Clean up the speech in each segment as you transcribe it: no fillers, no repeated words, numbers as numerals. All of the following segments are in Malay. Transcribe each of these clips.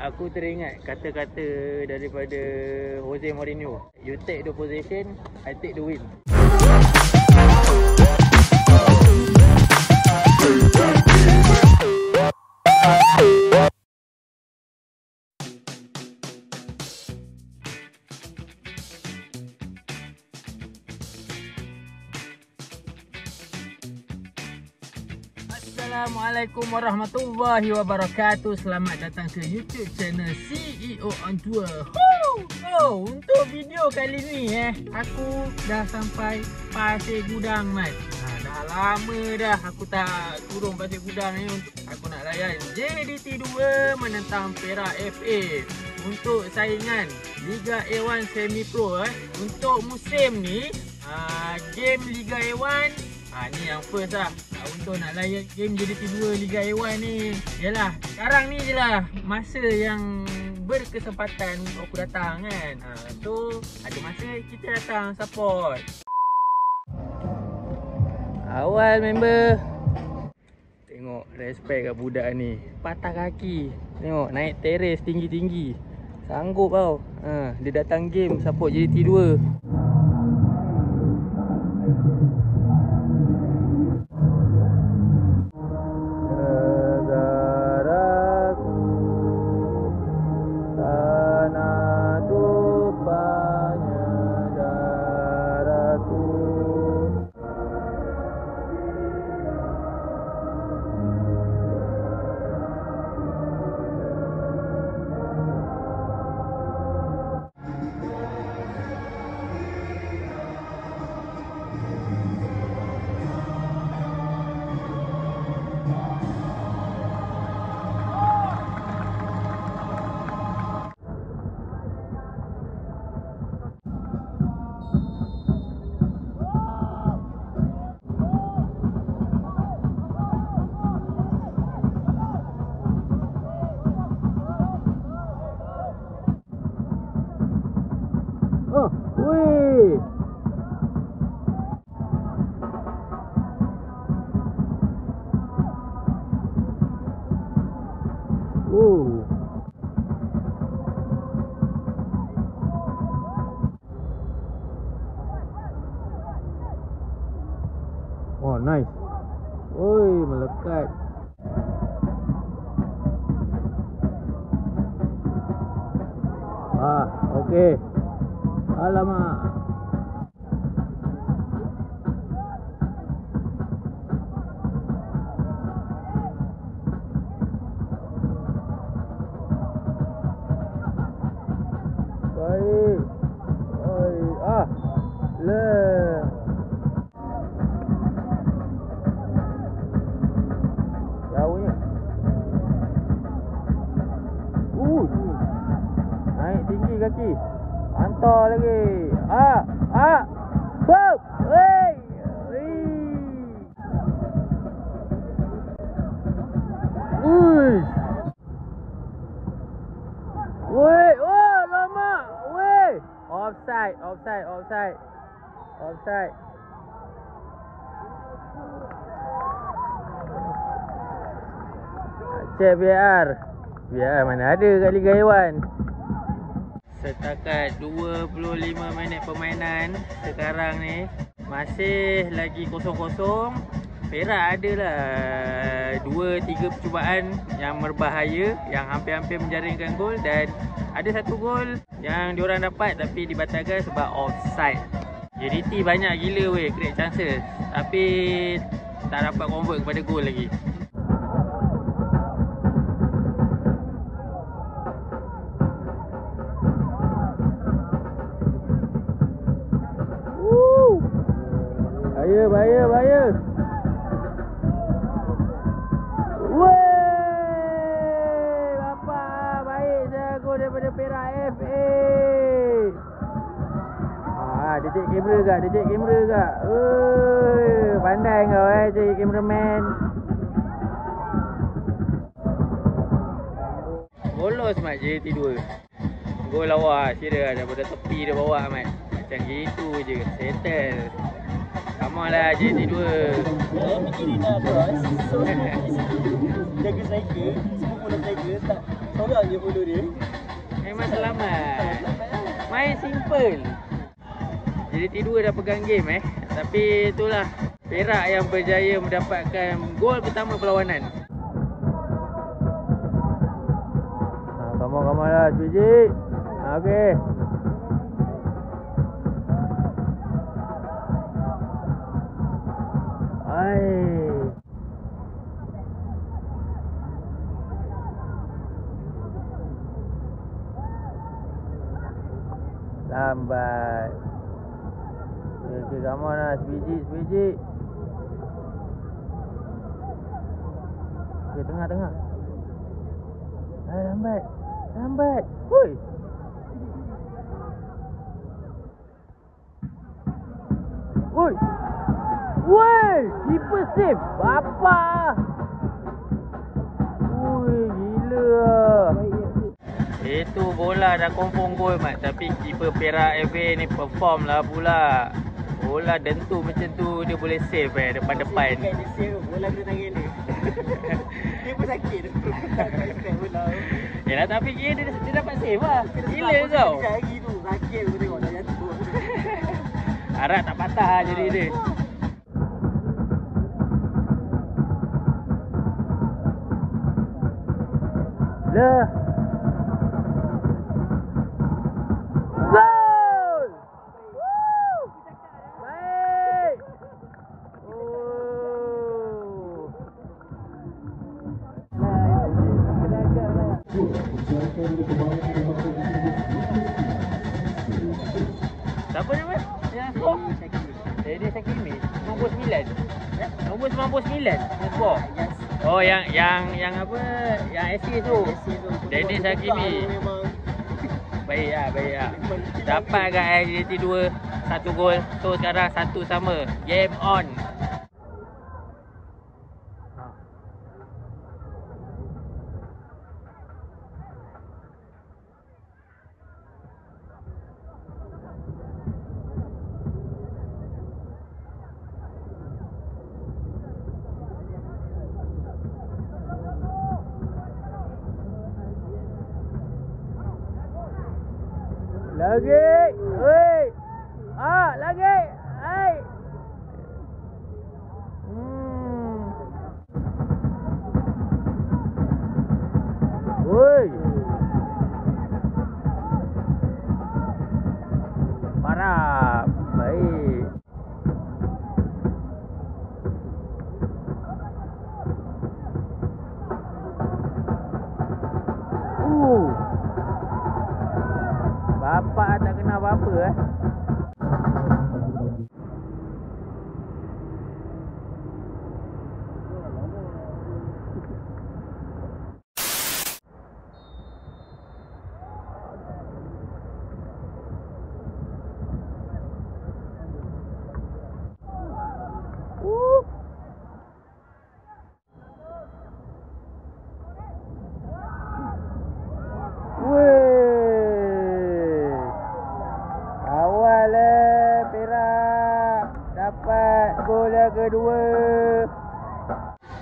aku teringat kata-kata daripada Jose Mourinho. You take the possession, I take the win. Assalamualaikum warahmatullahi wabarakatuh. Selamat datang ke YouTube channel CEO on Tour. Untuk video kali ni aku dah sampai Pasir Gudang, Mat. Dah lama dah aku tak turun Pasir Gudang ni. Aku nak layan JDT 2 menentang Perak FA untuk saingan Liga A1 Semi Pro. Untuk musim ni game Liga A1 ni yang first lah. Untuk nak layan game JDT 2 Liga A1 ni, yalah, sekarang ni je lah masa yang berkesempatan untuk aku datang kan. So ada masa kita datang support. Awal member. Tengok respect kat budak ni. Patah kaki. Tengok naik teres tinggi-tinggi. Sanggup tau. Dia datang game support JDT 2. Oh, nice. Oi, melekat. Okey. Alamak. Baik. Oi, le. Jauhnya. Naik tinggi kaki. Hantar lagi. Bop. Wey. Uish. Wey. Oh, lama. Wey. Offside. Cek VAR. VAR mana ada kat Liga A1. Setakat 25 minit permainan sekarang ni masih lagi 0-0. Perak adalah 2-3 percubaan yang berbahaya, yang hampir-hampir menjaringkan gol, dan ada satu gol yang diorang dapat tapi dibatalkan sebab offside. JDT banyak gila weh create chances tapi tak dapat convert kepada gol lagi. Bahaya. Wey, bapak baik saya gol daripada Perak FA. Dia cek kamera gak? Pandai kau cek kameraman. Bolos mat JDT 2. Gol lawa serius daripada tepi dia bawa mat. Macam gitu je, settle. Come on lah JDT 2. Saya fikir dah bos. So jaga striker, semua bola striker tak seorang je follow dia. Memang selamat. Main simple. JDT 2 dah pegang game tapi itulah Perak yang berjaya mendapatkan gol pertama perlawanan. Come on lah Biji. Okey. Lambat. Okay, come on lah, sebiji. Okay, tengah. Lambat. Woi. Keeper save. Bapa. Woi, gila. Itu bola dah confirm gol mat, tapi keeper Perak FA ni perform lah pula. Bola dentu macam tu dia boleh save depan-depan. Dia save bola kena tangan dia. Dia pun sakit tak save bola. Yalah tapi dia dapat save lah. Gila kau. Lagi tu sakit aku tengok dah jatuh. Harap tak patah lah jadi dia. Lah. Gol! Woo! Baik. Siapa nama? Yang skor? Dedi Sakimi. Nombor 9. Nombor 99. Skor. Oh yang apa? Yang assist tu. Dedi Sakimi. Baik lah. Dapat kat JDT 2 1 gol. So sekarang 1 sama. Game on. Lagi. Oi. Lagi. Hai. Oi. Parah. Baik. Bapak tak kena apa-apa kedua.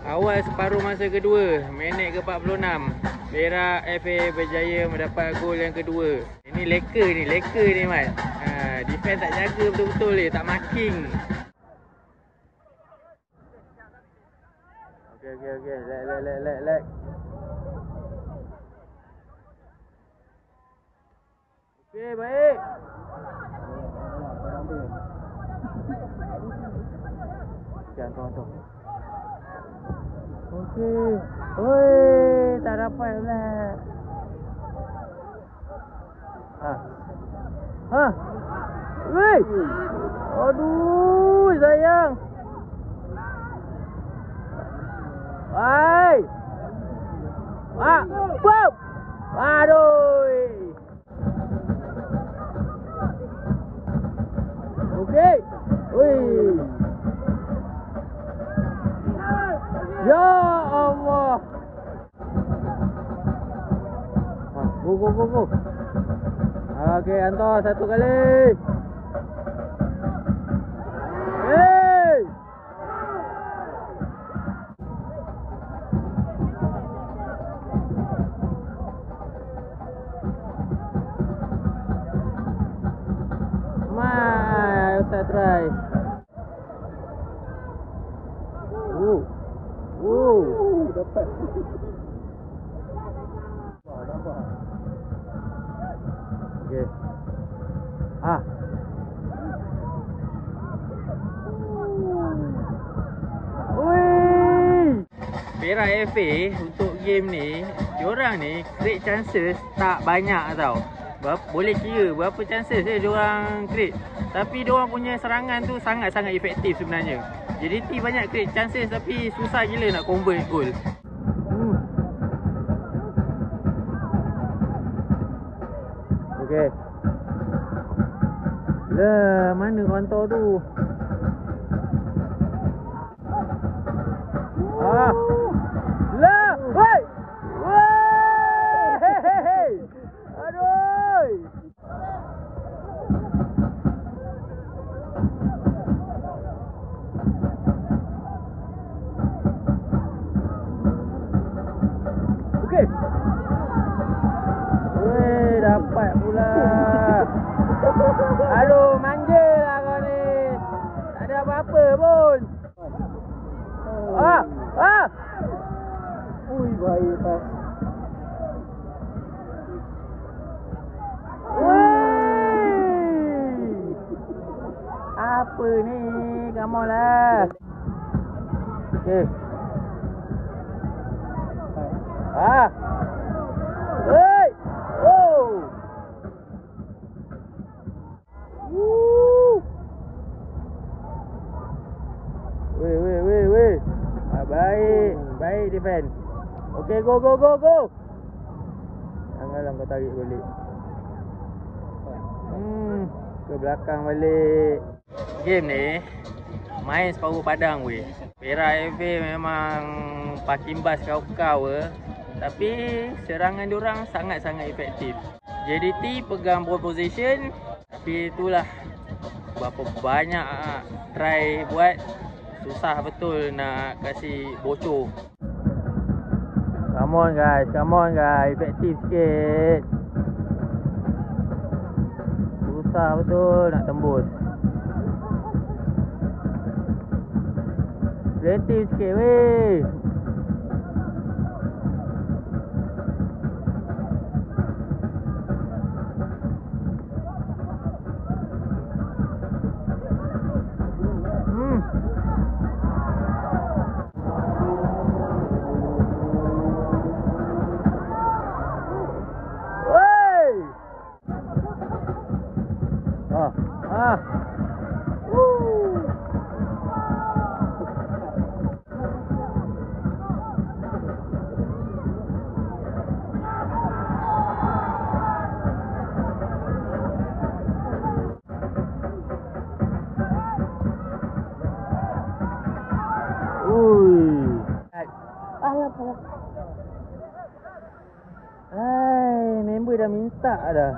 Awal separuh masa kedua, minit ke-46, Perak FA berjaya mendapat gol yang kedua. Ini leka ni Mat. Defense tak jaga betul-betul ni, tak marking. Okey. Lag. Okey, baik. Tuan. Okey. Oi, tak dapat pula. Wei. Aduh, sayang. Hai. Pop. Aduh. Okey. Wei. Ya Allah. Go. Okey, hantar satu kali. Hey! Mai, saya try. Dapat. Wah, dapat. Okey. Perak FA untuk game ni, diorang ni create chances tak banyak tau. Boleh kira berapa chances diorang create. Tapi diorang punya serangan tu sangat-sangat efektif sebenarnya. JDT banyak create chances tapi susah gila nak convert goal. Okey. Lah, mana kontor tu? Lah, woi. Woi. Aduh. Okey. Weh, dapat pula. Aduh, manja lah kau ni. Tak ada apa-apa pun. Ui, bahaya pas. Weh. Apa ni? Come on lah. Okey. Hey! Oh! Woo! Weh. Baik defend. Okey, go. Janganlah kau tarik balik. Ke belakang balik. Game ni main separuh padang weh. Perak FA memang pakimbas kau-kau tapi serangan diorang sangat-sangat efektif. JDT pegang ball position, tapi itulah berapa banyak try buat, susah betul nak kasih bocor. Come on guys, efektif sikit. Susah betul nak tembus. Kreatif sikit weh. Member dah minta dah.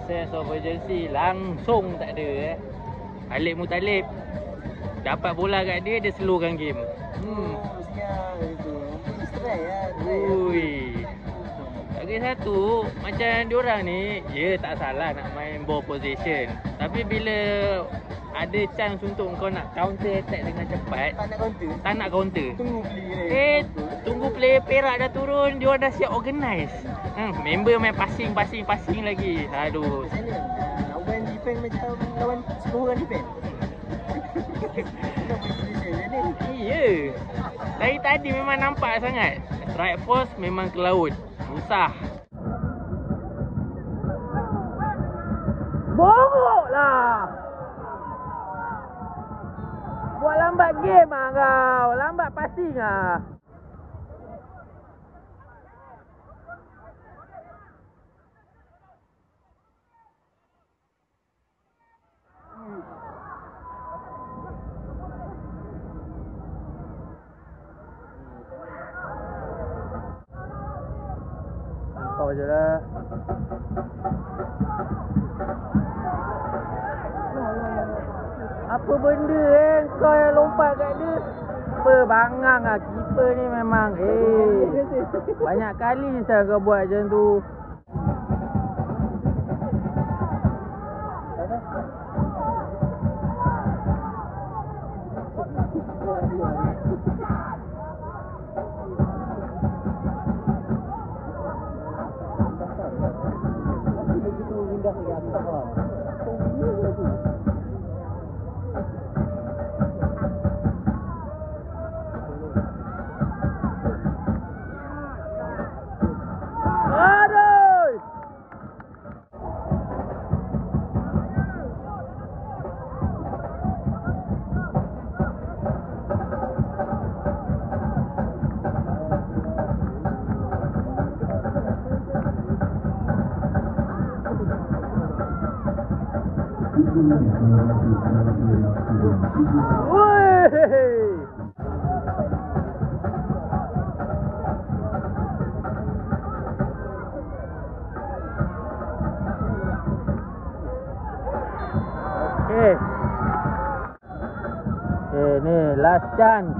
Sense of urgency langsung tak ada Alip Mutalib dapat bola kat dia, dia slowkan game. Ui. Lagi satu, macam diorang ni, tak salah nak main ball position, tapi bila ada chance untuk kau nak counter attack dengan cepat, tak nak counter. Tunggu player Perak dah turun, dia dah siap organize. Member main passing lagi. Aduh. Nak main defend macam lawan 10 orang defend. Iya. Dari tadi memang nampak sangat. Strike force memang ke laut. Susah. Bongok lah. Buat lambat game lah kau. Lambat passing lah. Kau je lah. Apa benda kau yang lompat kat dia? Apa bangang lah. Keeper ni memang Banyak kali saya kau buat macam tu. Okay, ni last chance.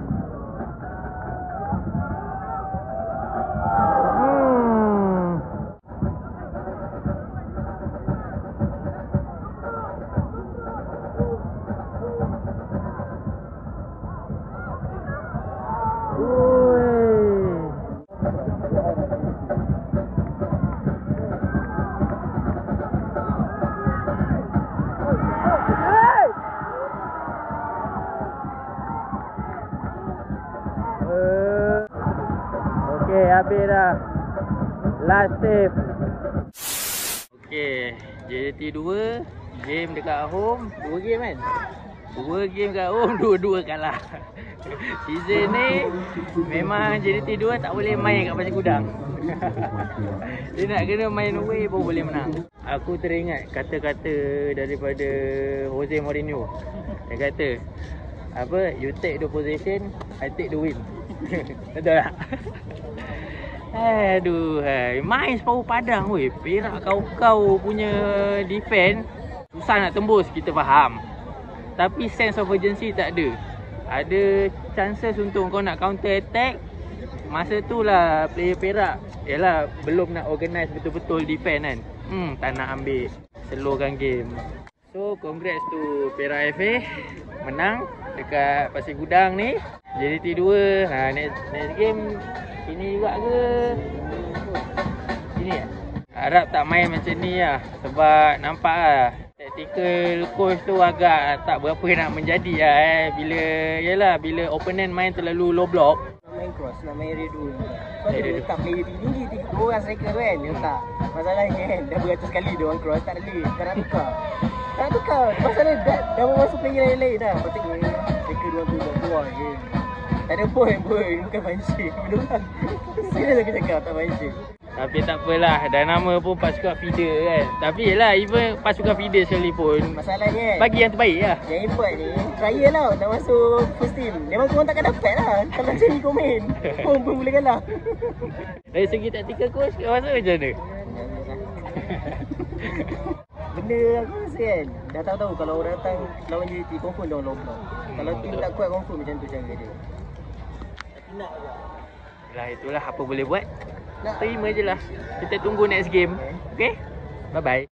Okay, habis dah. Last save. Okay, JDT 2 game dekat home. 2 game kan? 2 game kat home, 2-2 kalah. Season ni memang JDT 2 tak boleh main kat Pasir Gudang. Dia nak kena main away baru boleh menang. Aku teringat kata-kata daripada Jose Mourinho. Dia kata, apa, you take the possession, I take the win. Betul tak? Aduh, main separuh padang weh. Perak kau punya defend susah nak tembus, kita faham. Tapi sense of urgency tak ada. Ada chances untuk kau nak counter attack. Masa tu lah player Perak, yalah, belum nak organize betul-betul defend kan. Tak nak ambil, slowkan game. So congrats to Perak FA, menang dekat Pasir Gudang ni. JDT 2, next game ini juga ke? Ini ya? Harap tak main macam ni lah. Sebab nampak lah tactical coach tu agak tak berapa nak menjadi lah. Bila opponent main terlalu low block, main cross, nak main redo. So dia letak player tinggi, 3 orang striker tu kan. Dia letak. Masalahnya kan, dah beratus kali dia orang cross, tak boleh. Tak nak tukar. Tak nak tukar. Masalah dah masuk player lain-lain dah. Patutnya striker dia orang tu keluar je. Tak ada point pun, bukan mancing. Betul-betul. Serius aku cakap, tak mancing. tapi tak apalah, dah nama pun pasukan feeder kan. Tapi yelah, even pasukan feeder sekalipun, masalahnya bagi yang terbaik lah. yang import ni, trial lah nak masuk first team. Memang korang takkan dapat lah. Kalau macam ni komen, korang pun boleh kalah. Dari segi taktikal coach, kau rasa macam mana? Benda aku rasa kan, dah tahu-tahu kalau orang datang lawan JDT, confirm dia orang low block. Kalau team tak kuat, confirm macam tu cara dia. Tapi nak je. Lah itulah apa boleh buat. Terima je lah. Kita tunggu next game. Okay? Bye-bye.